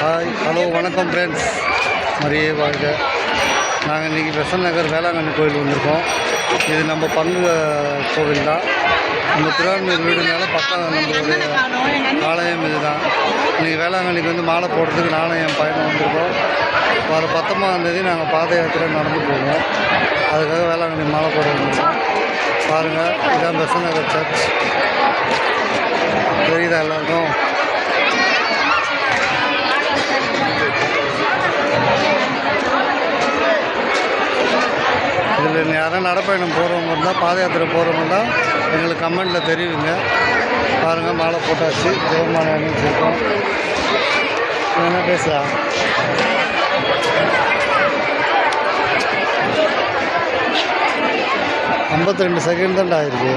Hi hello வணக்கம் friends. மரியே வாழ்க. நாங்கள் இன்றைக்கி பெசன்ட் நகர் வேளாங்கண்ணி கோயில் வந்திருக்கோம். இது நம்ம பங்கு கோவில் தான். நம்ம திருவாரூர் வீடுனால பக்கம் நம்மளுடைய ஆலயம் இது தான். இன்றைக்கி வேளாங்கண்ணிக்கு வந்து மாலை போடுறதுக்கு நானும் என் பையனும் வந்திருக்கோம். வர 19ஆம் நாங்கள் பாத யாத்திரை நடந்து போவோம். அதுக்காக வேளாங்கண்ணி மாலை போட வந்திருக்கோம். பாருங்கள், இதான் பெசன்ட் நகர் சர்ச். தெரியுதா எல்லாருக்கும்? இதில் யாரும் நடைப்பயணம் போகிறவங்க இருந்தால், பாத யாத்திரை போகிறவங்க இருந்தால் எங்களுக்கு கமெண்ட்டில் தெரிவிங்க. பாருங்கள், மாலை போட்டாச்சு. ஜெயமாலை அணிச்சிருக்கோம். என்ன பேசலாம்? $52 செகண்ட் தான் ஆயிருக்கு.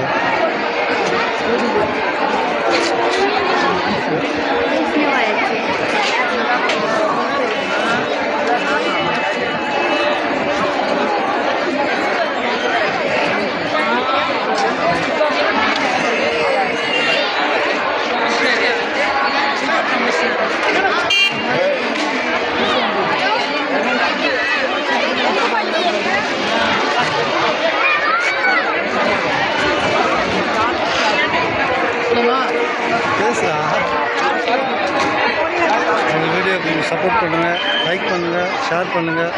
அந்த வீடியோக்கு சப்போர்ட் பண்ணுங்கள், லைக் பண்ணுங்கள், ஷேர் பண்ணுங்கள்,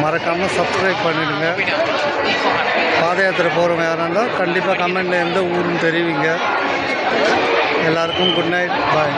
மறக்காமல் சப்ஸ்கிரைப் பண்ணிவிடுங்க. பாத யாத்திரை போகிறவங்க யாராக இருந்தால் கண்டிப்பாக கமெண்டில் எந்த ஊருன்னு தெரிவிங்க. எல்லாருக்கும் குட் நைட், பாய்.